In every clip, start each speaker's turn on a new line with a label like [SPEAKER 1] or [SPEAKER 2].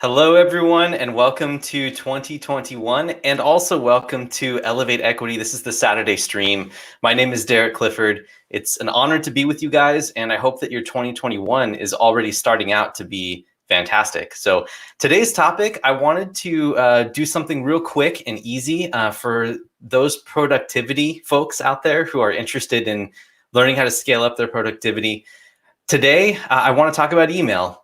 [SPEAKER 1] Hello, everyone, and welcome to 2021, and also welcome to Elevate Equity. This is the Saturday stream. My name is Derek Clifford. It's an honor to be with you guys, and I hope that your 2021 is already starting out to be fantastic. So today's topic, I wanted to do something real quick and easy for those productivity folks out there who are interested in learning how to scale up their productivity. Today, I want to talk about email.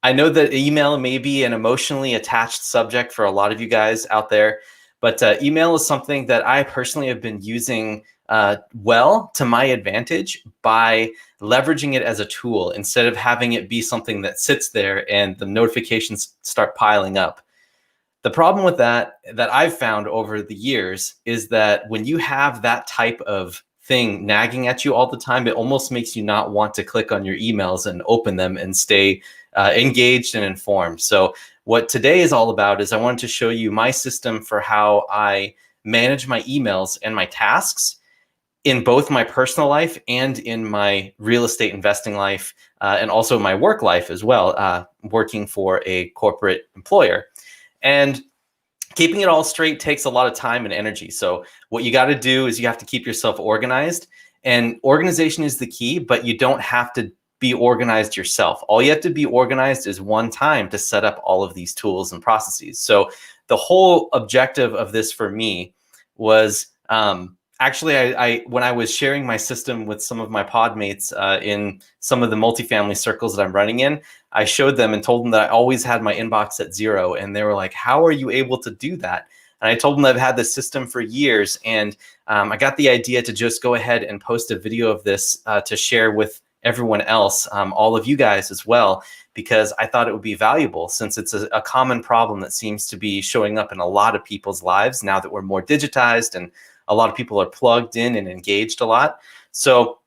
[SPEAKER 1] I know that email may be an emotionally attached subject for a lot of you guys out there, but email is something that I personally have been using well to my advantage by leveraging it as a tool instead of having it be something that sits there and the notifications start piling up. The problem with that I've found over the years is that when you have that type of thing nagging at you all the time, it almost makes you not want to click on your emails and open them and stay engaged and informed. So what today is all about is I wanted to show you my system for how I manage my emails and my tasks in both my personal life and in my real estate investing life, and also my work life as well, working for a corporate employer. And keeping it all straight takes a lot of time and energy. So what you got to do is you have to keep yourself organized, and organization is the key, but you don't have to be organized yourself. All you have to be organized is one time to set up all of these tools and processes. So the whole objective of this for me was actually, I when I was sharing my system with some of my pod mates in some of the multifamily circles that I'm running in, I showed them and told them that I always had my inbox at 0. And they were like, how are you able to do that? And I told them that I've had this system for years. And I got the idea to just go ahead and post a video of this to share with everyone else, all of you guys as well, because I thought it would be valuable since it's a common problem that seems to be showing up in a lot of people's lives now that we're more digitized and a lot of people are plugged in and engaged a lot. So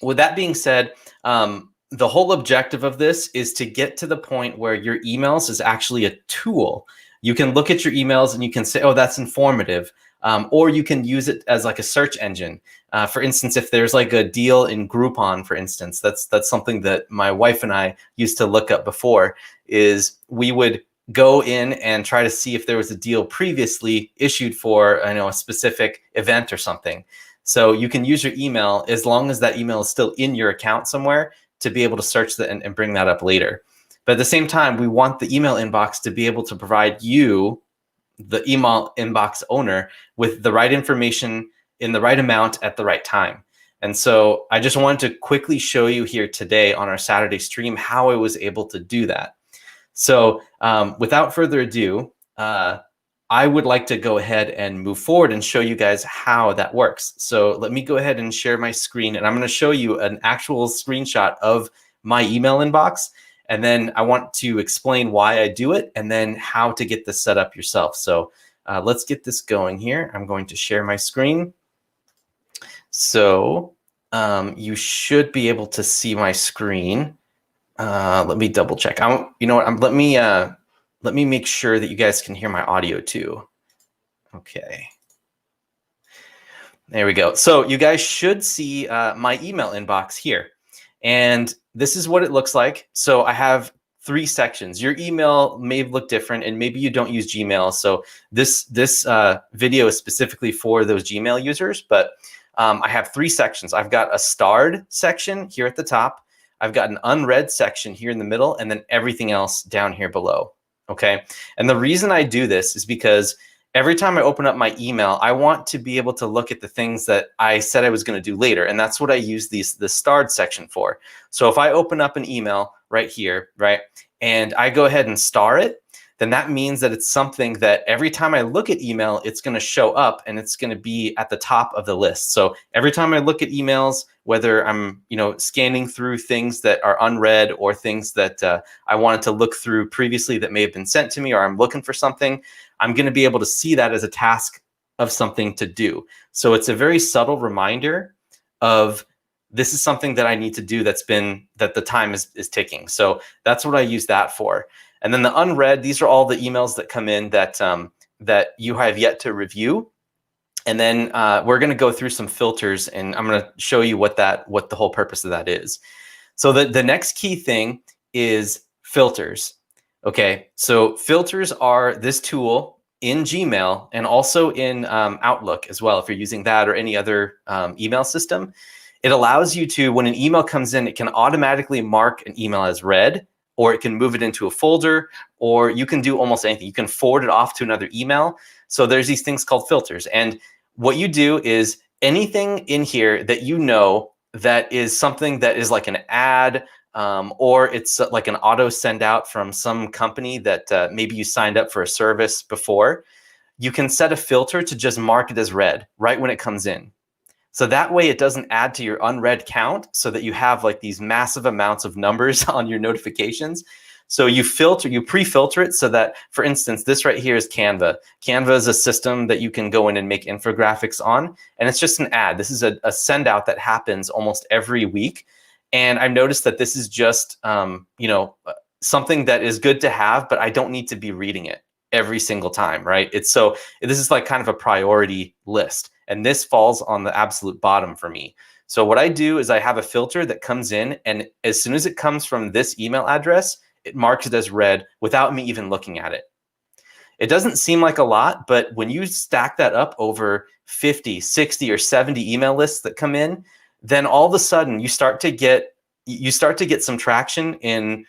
[SPEAKER 1] with that being said, the whole objective of this is to get to the point where your emails is actually a tool. You can look at your emails and you can say, oh, that's informative. Or you can use it as like a search engine. For instance, if there's like a deal in Groupon, for instance, that's something that my wife and I used to look up before, is we would go in and try to see if there was a deal previously issued for a specific event or something. So you can use your email as long as that email is still in your account somewhere to be able to search that and bring that up later. But at the same time, we want the email inbox to be able to provide you, the email inbox owner, with the right information in the right amount at the right time. And so I just wanted to quickly show you here today on our Saturday stream how I was able to do that. So without further ado, I would like to go ahead and move forward and show you guys how that works. So let me go ahead and share my screen, and I'm going to show you an actual screenshot of my email inbox. And then I want to explain why I do it and then how to get this set up yourself. So let's get this going here. I'm going to share my screen. So you should be able to see my screen. Let me double check. You know what? Let me make sure that you guys can hear my audio too. Okay. There we go. So you guys should see my email inbox here. And this is what it looks like. So I have 3 sections. Your email may look different, and maybe you don't use Gmail. So this video is specifically for those Gmail users, but I have 3 sections. I've got a starred section here at the top. I've got an unread section here in the middle, and then everything else down here below. Okay. And the reason I do this is because every time I open up my email, I want to be able to look at the things that I said I was going to do later. And that's what I use the starred section for. So if I open up an email right here, right, and I go ahead and star it, then that means that it's something that every time I look at email, it's going to show up and it's going to be at the top of the list. So every time I look at emails, whether I'm scanning through things that are unread or things that I wanted to look through previously that may have been sent to me, or I'm looking for something, I'm going to be able to see that as a task of something to do. So it's a very subtle reminder of this is something that I need to do that the time is ticking. So that's what I use that for. And then the unread, these are all the emails that come in that you have yet to review. And then we're going to go through some filters, and I'm going to show you what the whole purpose of that is. So the next key thing is filters. Okay, so filters are this tool in Gmail and also in Outlook as well. If you're using that or any other email system, it allows you to, when an email comes in, it can automatically mark an email as read, or it can move it into a folder, or you can do almost anything. You can forward it off to another email. So there's these things called filters. And what you do is anything in here that you know that is something that is like an ad, or it's like an auto send out from some company that maybe you signed up for a service before, you can set a filter to just mark it as read right when it comes in. So that way it doesn't add to your unread count, so that you have like these massive amounts of numbers on your notifications. So you pre-filter it so that, for instance, this right here is Canva. Canva is a system that you can go in and make infographics on, and it's just an ad. This is a send out that happens almost every week. And I've noticed that this is just something that is good to have, but I don't need to be reading it every single time, right? This is like kind of a priority list, and this falls on the absolute bottom for me. So what I do is I have a filter that comes in, and as soon as it comes from this email address, it marks it as read without me even looking at it. It doesn't seem like a lot, but when you stack that up over 50, 60, or 70 email lists that come in, then all of a sudden you start to get some traction in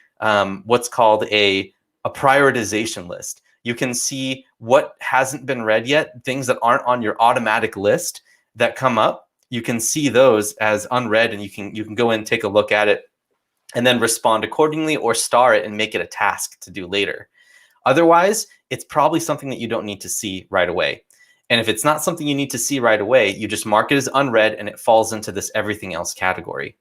[SPEAKER 1] what's called a prioritization list. You can see what hasn't been read yet, things that aren't on your automatic list that come up. You can see those as unread, and you can go in, take a look at it, and then respond accordingly, or star it and make it a task to do later. Otherwise, it's probably something that you don't need to see right away. And if it's not something you need to see right away, you just mark it as unread, and it falls into this everything else category.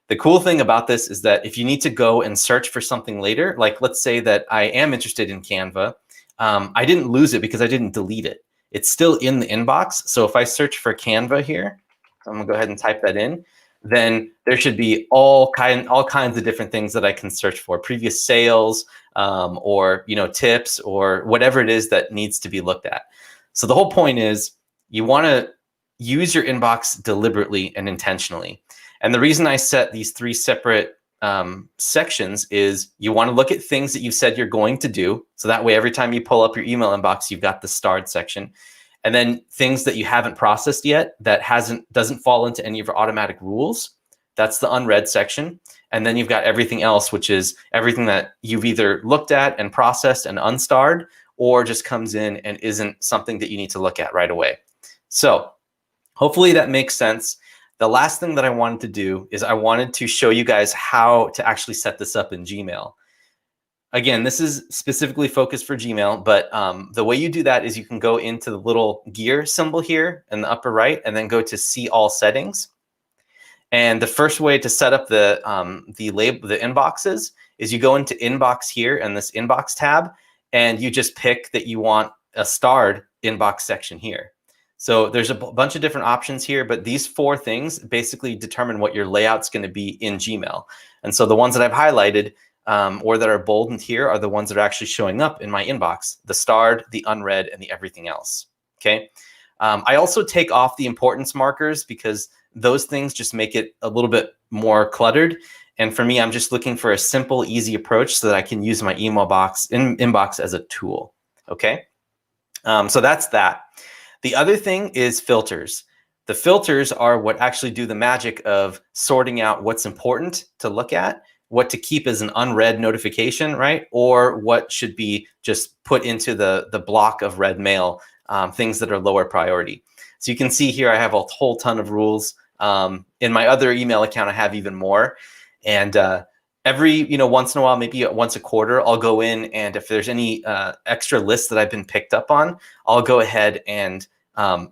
[SPEAKER 1] The cool thing about this is that if you need to go and search for something later, like let's say that I am interested in Canva, I didn't lose it because I didn't delete it. It's still in the inbox. So if I search for Canva here, so I'm gonna go ahead and type that in, then there should be all kinds of different things that I can search for: previous sales, or tips, or whatever it is that needs to be looked at. So the whole point is you want to use your inbox deliberately and intentionally. And the reason I set these 3 separate sections is you want to look at things that you said you're going to do. So that way, every time you pull up your email inbox, you've got the starred section. And then things that you haven't processed yet that doesn't fall into any of your automatic rules, that's the unread section. And then you've got everything else, which is everything that you've either looked at and processed and unstarred, or just comes in and isn't something that you need to look at right away. So hopefully that makes sense. The last thing that I wanted to do is I wanted to show you guys how to actually set this up in Gmail. Again, this is specifically focused for Gmail, but the way you do that is you can go into the little gear symbol here in the upper right, and then go to See All Settings. And the first way to set up the inboxes is you go into Inbox here in this Inbox tab, and you just pick that you want a starred inbox section here. So there's a bunch of different options here, but these 4 things basically determine what your layout's going to be in Gmail. And so the ones that I've highlighted or that are bolded here are the ones that are actually showing up in my inbox: the starred, the unread, and the everything else. Okay. I also take off the importance markers because those things just make it a little bit more cluttered. And for me, I'm just looking for a simple, easy approach so that I can use my inbox as a tool. Okay. So that's that. The other thing is filters. The filters are what actually do the magic of sorting out what's important to look at, what to keep as an unread notification, right? Or what should be just put into the block of read mail, things that are lower priority. So you can see here, I have a whole ton of rules. In my other email account, I have even more. And every once in a while, maybe once a quarter, I'll go in, and if there's any extra lists that I've been picked up on, I'll go ahead and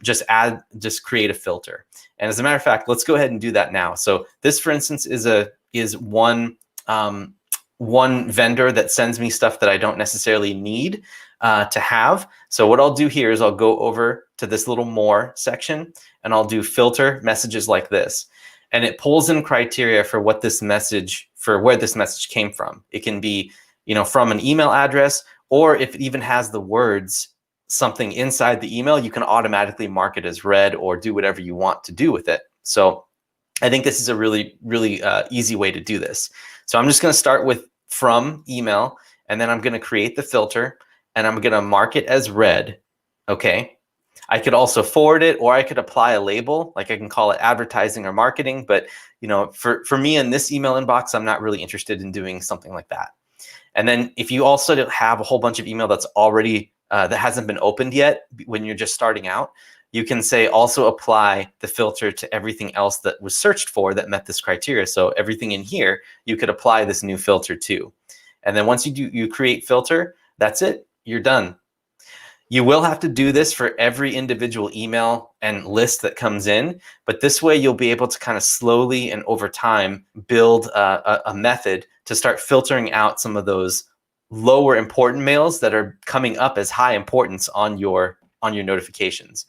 [SPEAKER 1] just create a filter. And as a matter of fact, let's go ahead and do that now. So this, for instance, is one vendor that sends me stuff that I don't necessarily need to have. So what I'll do here is I'll go over to this little more section, and I'll do filter messages like this. And it pulls in criteria for where this message came from. It can be, from an email address, or if it even has the words something inside the email, you can automatically mark it as read or do whatever you want to do with it. So I think this is a really, really easy way to do this. So I'm just going to start with from email, and then I'm going to create the filter, and I'm going to mark it as read. Okay. I could also forward it, or I could apply a label, like I can call it advertising or marketing. But for me in this email inbox, I'm not really interested in doing something like that. And then if you also have a whole bunch of email that's already that hasn't been opened yet when you're just starting out, you can say also apply the filter to everything else that was searched for that met this criteria. So everything in here, you could apply this new filter to. And then once you create filter, that's it, you're done. You will have to do this for every individual email and list that comes in, but this way you'll be able to kind of slowly and over time build a method to start filtering out some of those lower important mails that are coming up as high importance on your notifications.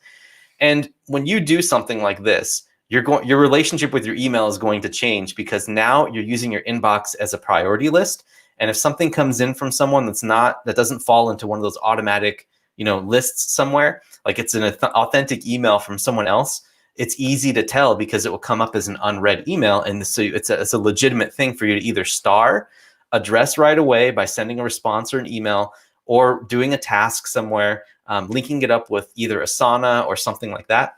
[SPEAKER 1] And when you do something like this, your relationship with your email is going to change, because now you're using your inbox as a priority list. And if something comes in from someone that doesn't fall into one of those automatic lists somewhere, like it's an authentic email from someone else, it's easy to tell because it will come up as an unread email. And so it's a legitimate thing for you to either star, address right away by sending a response or an email, or doing a task somewhere, linking it up with either Asana or something like that,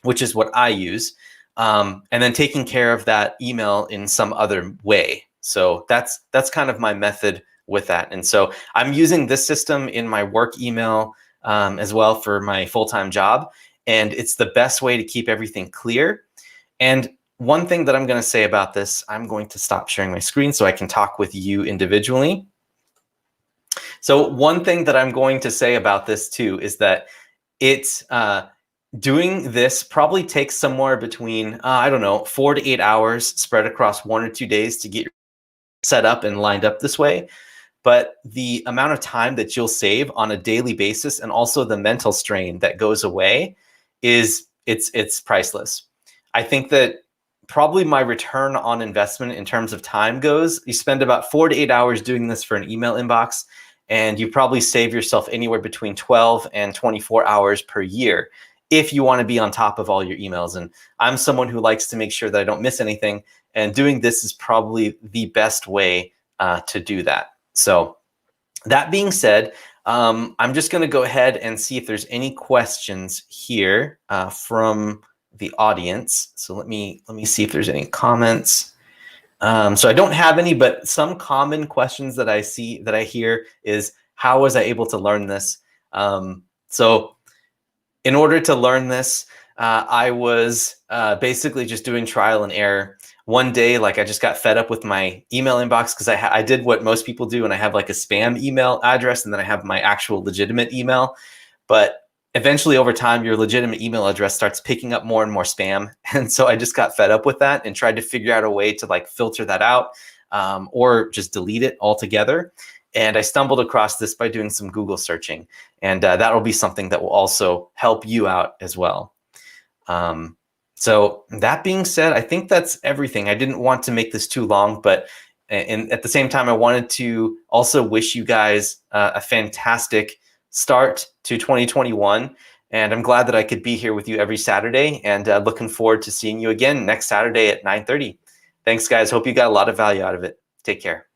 [SPEAKER 1] which is what I use, and then taking care of that email in some other way. So that's kind of my method with that. And so I'm using this system in my work email as well for my full-time job. And it's the best way to keep everything clear. And one thing that I'm going to say about this, I'm going to stop sharing my screen so I can talk with you individually. So one thing that I'm going to say about this too is that it's doing this probably takes somewhere between, I don't know, 4 to 8 hours spread across 1 or 2 days to get set up and lined up this way. But the amount of time that you'll save on a daily basis, and also the mental strain that goes away, it's priceless. I think that probably my return on investment in terms of time goes, you spend about 4 to 8 hours doing this for an email inbox, and you probably save yourself anywhere between 12 and 24 hours per year if you want to be on top of all your emails. And I'm someone who likes to make sure that I don't miss anything, and doing this is probably the best way to do that. So that being said, I'm just going to go ahead and see if there's any questions here from the audience. So let me see if there's any comments. So I don't have any, but some common questions that I hear is, how was I able to learn this? So in order to learn this, I was basically just doing trial and error. One day, like, I just got fed up with my email inbox, because I did what most people do, and I have like a spam email address, and then I have my actual legitimate email. But eventually over time, your legitimate email address starts picking up more and more spam. And so I just got fed up with that and tried to figure out a way to like filter that out, or just delete it altogether. And I stumbled across this by doing some Google searching, and that will be something that will also help you out as well. So that being said, I think that's everything. I didn't want to make this too long, but at the same time, I wanted to also wish you guys a fantastic start to 2021. And I'm glad that I could be here with you every Saturday, and looking forward to seeing you again next Saturday at 9:30. Thanks, guys. Hope you got a lot of value out of it. Take care.